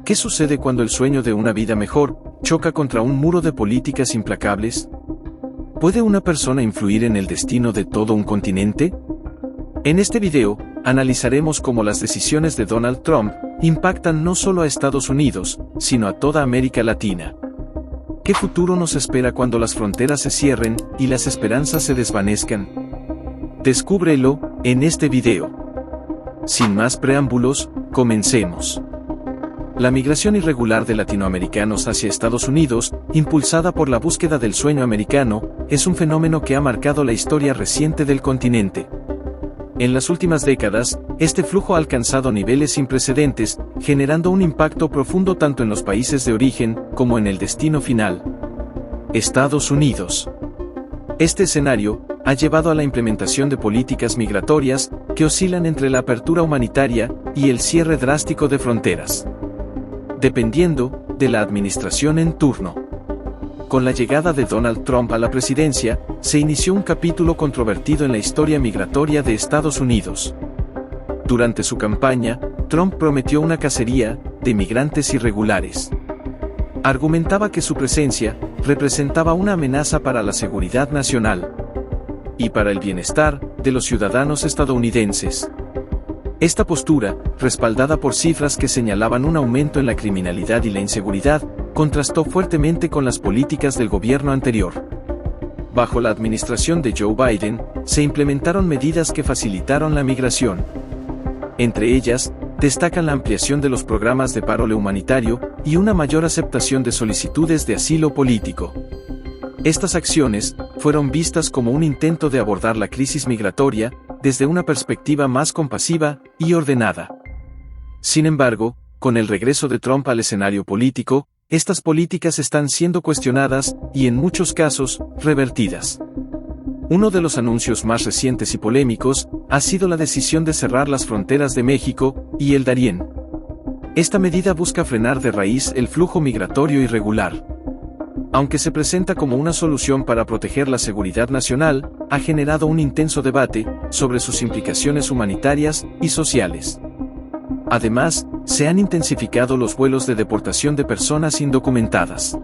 ¿Qué sucede cuando el sueño de una vida mejor choca contra un muro de políticas implacables? ¿Puede una persona influir en el destino de todo un continente? En este video, analizaremos cómo las decisiones de Donald Trump impactan no solo a Estados Unidos, sino a toda América Latina. ¿Qué futuro nos espera cuando las fronteras se cierren y las esperanzas se desvanezcan? Descúbrelo en este video. Sin más preámbulos, comencemos. La migración irregular de latinoamericanos hacia Estados Unidos, impulsada por la búsqueda del sueño americano, es un fenómeno que ha marcado la historia reciente del continente. En las últimas décadas, este flujo ha alcanzado niveles sin precedentes, generando un impacto profundo tanto en los países de origen como en el destino final. Estados Unidos. Este escenario ha llevado a la implementación de políticas migratorias que oscilan entre la apertura humanitaria y el cierre drástico de fronteras, dependiendo de la administración en turno. Con la llegada de Donald Trump a la presidencia, se inició un capítulo controvertido en la historia migratoria de Estados Unidos. Durante su campaña, Trump prometió una cacería de migrantes irregulares. Argumentaba que su presencia representaba una amenaza para la seguridad nacional y para el bienestar de los ciudadanos estadounidenses. Esta postura, respaldada por cifras que señalaban un aumento en la criminalidad y la inseguridad, contrastó fuertemente con las políticas del gobierno anterior. Bajo la administración de Joe Biden, se implementaron medidas que facilitaron la migración. Entre ellas, destacan la ampliación de los programas de parole humanitario y una mayor aceptación de solicitudes de asilo político. Estas acciones fueron vistas como un intento de abordar la crisis migratoria desde una perspectiva más compasiva y ordenada. Sin embargo, con el regreso de Trump al escenario político, estas políticas están siendo cuestionadas y en muchos casos, revertidas. Uno de los anuncios más recientes y polémicos ha sido la decisión de cerrar las fronteras de México y el Darién. Esta medida busca frenar de raíz el flujo migratorio irregular. Aunque se presenta como una solución para proteger la seguridad nacional, ha generado un intenso debate sobre sus implicaciones humanitarias y sociales. Además, se han intensificado los vuelos de deportación de personas indocumentadas.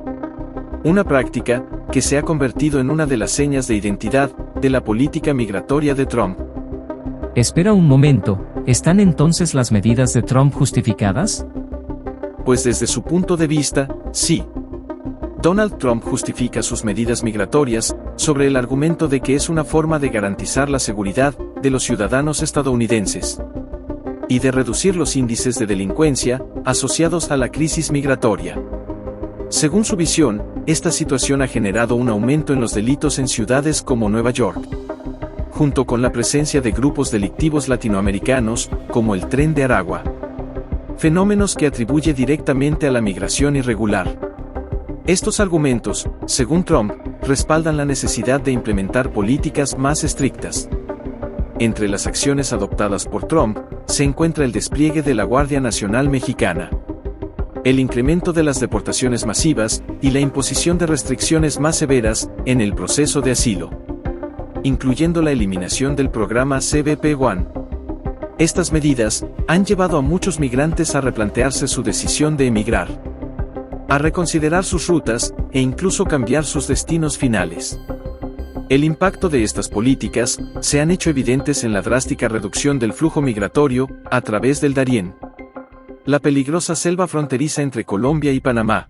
Una práctica que se ha convertido en una de las señas de identidad de la política migratoria de Trump. Espera un momento, ¿están entonces las medidas de Trump justificadas? Pues desde su punto de vista, sí. Donald Trump justifica sus medidas migratorias sobre el argumento de que es una forma de garantizar la seguridad de los ciudadanos estadounidenses y de reducir los índices de delincuencia asociados a la crisis migratoria. Según su visión, esta situación ha generado un aumento en los delitos en ciudades como Nueva York, junto con la presencia de grupos delictivos latinoamericanos, como el Tren de Aragua. Fenómenos que atribuye directamente a la migración irregular. Estos argumentos, según Trump, respaldan la necesidad de implementar políticas más estrictas. Entre las acciones adoptadas por Trump, se encuentra el despliegue de la Guardia Nacional Mexicana, el incremento de las deportaciones masivas y la imposición de restricciones más severas en el proceso de asilo, incluyendo la eliminación del programa CBP-1. Estas medidas han llevado a muchos migrantes a replantearse su decisión de emigrar, a reconsiderar sus rutas e incluso cambiar sus destinos finales. El impacto de estas políticas se han hecho evidentes en la drástica reducción del flujo migratorio a través del Darién, la peligrosa selva fronteriza entre Colombia y Panamá.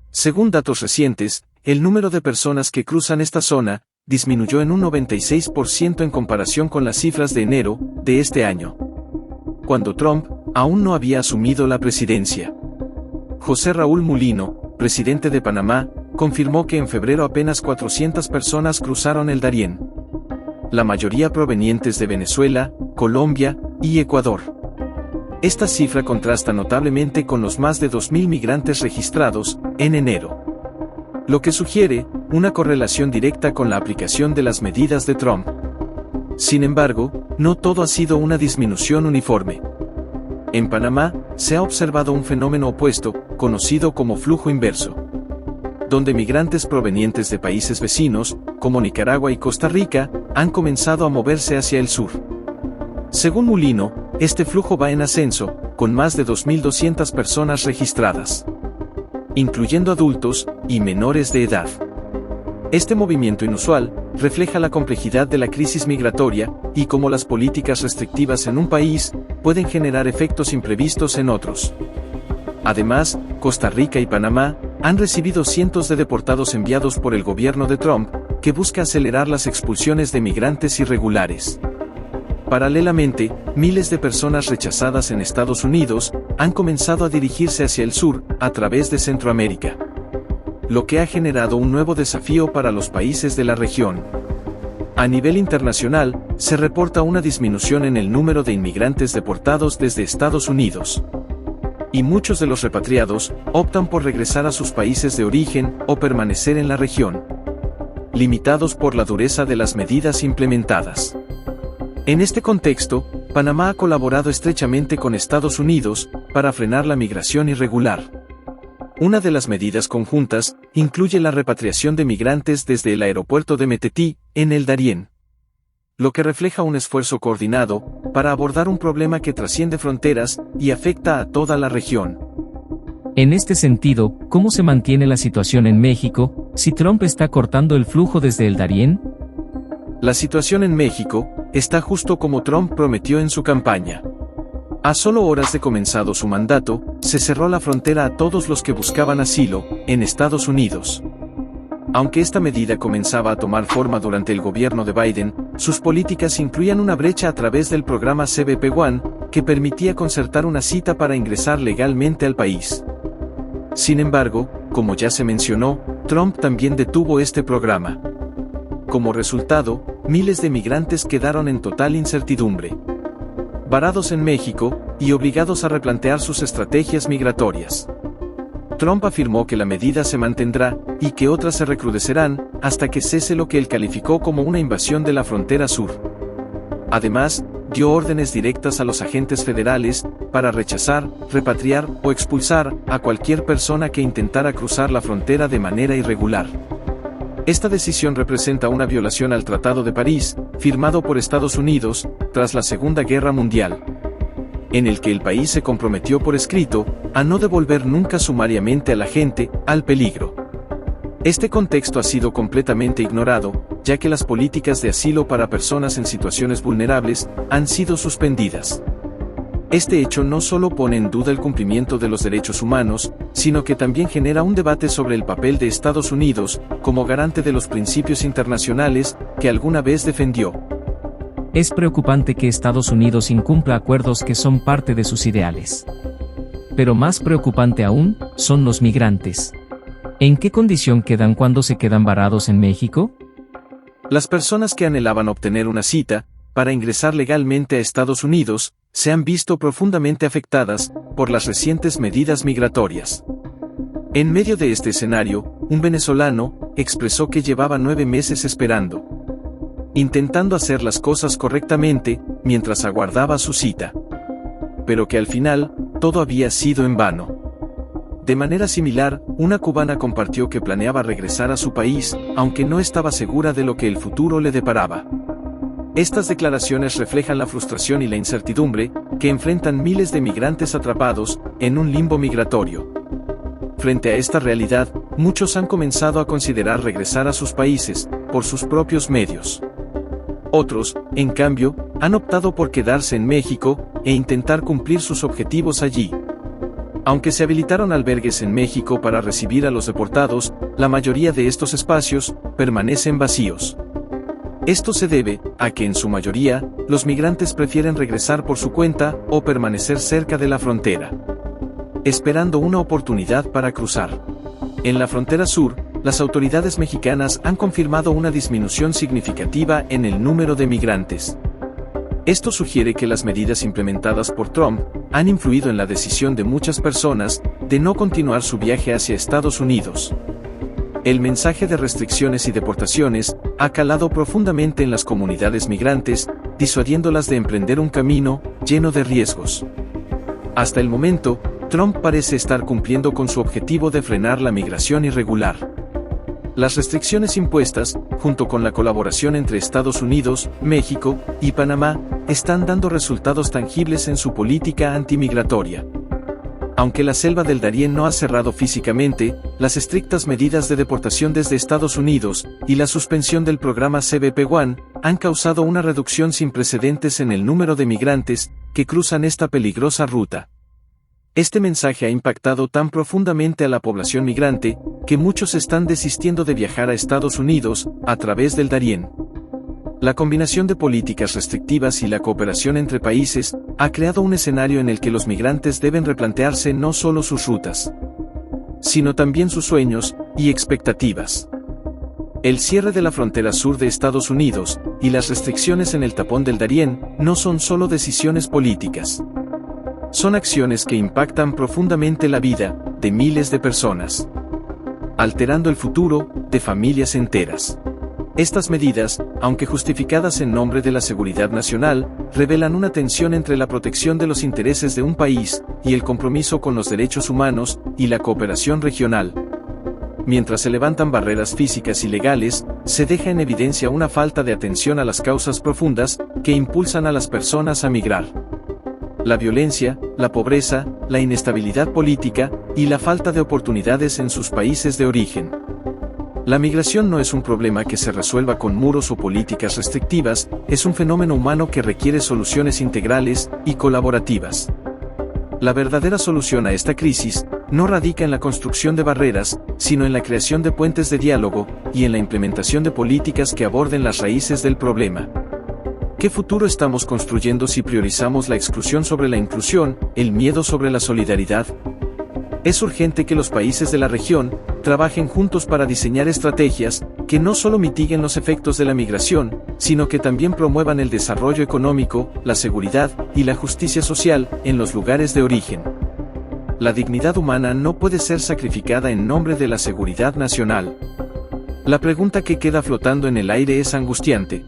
Según datos recientes, el número de personas que cruzan esta zona disminuyó en un 96% en comparación con las cifras de enero de este año, cuando Trump aún no había asumido la presidencia. José Raúl Mulino, presidente de Panamá, confirmó que en febrero apenas 400 personas cruzaron el Darién, la mayoría provenientes de Venezuela, Colombia y Ecuador. Esta cifra contrasta notablemente con los más de 2.000 migrantes registrados en enero, lo que sugiere una correlación directa con la aplicación de las medidas de Trump. Sin embargo, no todo ha sido una disminución uniforme. En Panamá, se ha observado un fenómeno opuesto, conocido como flujo inverso, donde migrantes provenientes de países vecinos, como Nicaragua y Costa Rica, han comenzado a moverse hacia el sur. Según Mulino, este flujo va en ascenso, con más de 2.200 personas registradas, incluyendo adultos y menores de edad. Este movimiento inusual refleja la complejidad de la crisis migratoria y cómo las políticas restrictivas en un país pueden generar efectos imprevistos en otros. Además, Costa Rica y Panamá han recibido cientos de deportados enviados por el gobierno de Trump, que busca acelerar las expulsiones de migrantes irregulares. Paralelamente, miles de personas rechazadas en Estados Unidos han comenzado a dirigirse hacia el sur, a través de Centroamérica, lo que ha generado un nuevo desafío para los países de la región. A nivel internacional, se reporta una disminución en el número de inmigrantes deportados desde Estados Unidos, y muchos de los repatriados optan por regresar a sus países de origen o permanecer en la región, limitados por la dureza de las medidas implementadas. En este contexto, Panamá ha colaborado estrechamente con Estados Unidos para frenar la migración irregular. Una de las medidas conjuntas incluye la repatriación de migrantes desde el aeropuerto de Metetí, en el Darién, lo que refleja un esfuerzo coordinado para abordar un problema que trasciende fronteras y afecta a toda la región. En este sentido, ¿cómo se mantiene la situación en México, si Trump está cortando el flujo desde el Darién? La situación en México está justo como Trump prometió en su campaña. A solo horas de comenzado su mandato, se cerró la frontera a todos los que buscaban asilo en Estados Unidos. Aunque esta medida comenzaba a tomar forma durante el gobierno de Biden, sus políticas incluían una brecha a través del programa CBP One, que permitía concertar una cita para ingresar legalmente al país. Sin embargo, como ya se mencionó, Trump también detuvo este programa. Como resultado, miles de migrantes quedaron en total incertidumbre, varados en México y obligados a replantear sus estrategias migratorias. Trump afirmó que la medida se mantendrá y que otras se recrudecerán hasta que cese lo que él calificó como una invasión de la frontera sur. Además, dio órdenes directas a los agentes federales para rechazar, repatriar o expulsar a cualquier persona que intentara cruzar la frontera de manera irregular. Esta decisión representa una violación al Tratado de París, firmado por Estados Unidos tras la Segunda Guerra Mundial, en el que el país se comprometió por escrito a no devolver nunca sumariamente a la gente al peligro. Este contexto ha sido completamente ignorado, ya que las políticas de asilo para personas en situaciones vulnerables han sido suspendidas. Este hecho no solo pone en duda el cumplimiento de los derechos humanos, sino que también genera un debate sobre el papel de Estados Unidos como garante de los principios internacionales que alguna vez defendió. Es preocupante que Estados Unidos incumpla acuerdos que son parte de sus ideales. Pero más preocupante aún, son los migrantes. ¿En qué condición quedan cuando se quedan varados en México? Las personas que anhelaban obtener una cita para ingresar legalmente a Estados Unidos se han visto profundamente afectadas por las recientes medidas migratorias. En medio de este escenario, un venezolano expresó que llevaba 9 meses esperando, intentando hacer las cosas correctamente mientras aguardaba su cita, pero que al final todo había sido en vano. De manera similar, una cubana compartió que planeaba regresar a su país, aunque no estaba segura de lo que el futuro le deparaba. Estas declaraciones reflejan la frustración y la incertidumbre que enfrentan miles de migrantes atrapados en un limbo migratorio. Frente a esta realidad, muchos han comenzado a considerar regresar a sus países por sus propios medios. Otros, en cambio, han optado por quedarse en México e intentar cumplir sus objetivos allí. Aunque se habilitaron albergues en México para recibir a los deportados, la mayoría de estos espacios permanecen vacíos. Esto se debe a que en su mayoría, los migrantes prefieren regresar por su cuenta o permanecer cerca de la frontera, esperando una oportunidad para cruzar. En la frontera sur, las autoridades mexicanas han confirmado una disminución significativa en el número de migrantes. Esto sugiere que las medidas implementadas por Trump han influido en la decisión de muchas personas de no continuar su viaje hacia Estados Unidos. El mensaje de restricciones y deportaciones ha calado profundamente en las comunidades migrantes, disuadiéndolas de emprender un camino lleno de riesgos. Hasta el momento, Trump parece estar cumpliendo con su objetivo de frenar la migración irregular. Las restricciones impuestas, junto con la colaboración entre Estados Unidos, México y Panamá, están dando resultados tangibles en su política antimigratoria. Aunque la selva del Darién no ha cerrado físicamente, las estrictas medidas de deportación desde Estados Unidos y la suspensión del programa CBP-1 han causado una reducción sin precedentes en el número de migrantes que cruzan esta peligrosa ruta. Este mensaje ha impactado tan profundamente a la población migrante que muchos están desistiendo de viajar a Estados Unidos a través del Darién. La combinación de políticas restrictivas y la cooperación entre países ha creado un escenario en el que los migrantes deben replantearse no solo sus rutas, sino también sus sueños y expectativas. El cierre de la frontera sur de Estados Unidos y las restricciones en el tapón del Darién no son solo decisiones políticas. Son acciones que impactan profundamente la vida de miles de personas, alterando el futuro de familias enteras. Estas medidas, aunque justificadas en nombre de la seguridad nacional, revelan una tensión entre la protección de los intereses de un país y el compromiso con los derechos humanos y la cooperación regional. Mientras se levantan barreras físicas y legales, se deja en evidencia una falta de atención a las causas profundas que impulsan a las personas a migrar. La violencia, la pobreza, la inestabilidad política y la falta de oportunidades en sus países de origen. La migración no es un problema que se resuelva con muros o políticas restrictivas, es un fenómeno humano que requiere soluciones integrales y colaborativas. La verdadera solución a esta crisis no radica en la construcción de barreras, sino en la creación de puentes de diálogo y en la implementación de políticas que aborden las raíces del problema. ¿Qué futuro estamos construyendo si priorizamos la exclusión sobre la inclusión, el miedo sobre la solidaridad? Es urgente que los países de la región trabajen juntos para diseñar estrategias que no solo mitiguen los efectos de la migración, sino que también promuevan el desarrollo económico, la seguridad y la justicia social en los lugares de origen. La dignidad humana no puede ser sacrificada en nombre de la seguridad nacional. La pregunta que queda flotando en el aire es angustiante.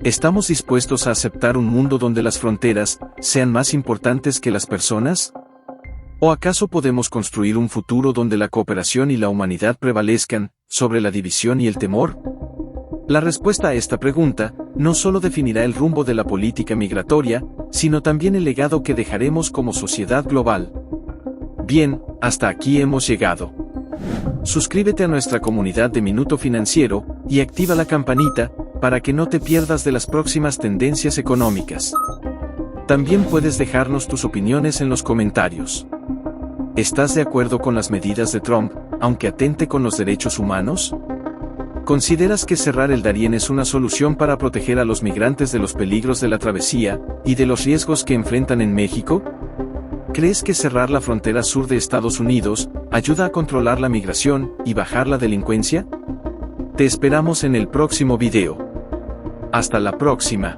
¿Estamos dispuestos a aceptar un mundo donde las fronteras sean más importantes que las personas? ¿O acaso podemos construir un futuro donde la cooperación y la humanidad prevalezcan sobre la división y el temor? La respuesta a esta pregunta no solo definirá el rumbo de la política migratoria, sino también el legado que dejaremos como sociedad global. Bien, hasta aquí hemos llegado. Suscríbete a nuestra comunidad de Minuto Financiero y activa la campanita para que no te pierdas de las próximas tendencias económicas. También puedes dejarnos tus opiniones en los comentarios. ¿Estás de acuerdo con las medidas de Trump, aunque atente con los derechos humanos? ¿Consideras que cerrar el Darién es una solución para proteger a los migrantes de los peligros de la travesía y de los riesgos que enfrentan en México? ¿Crees que cerrar la frontera sur de Estados Unidos ayuda a controlar la migración y bajar la delincuencia? Te esperamos en el próximo video. Hasta la próxima.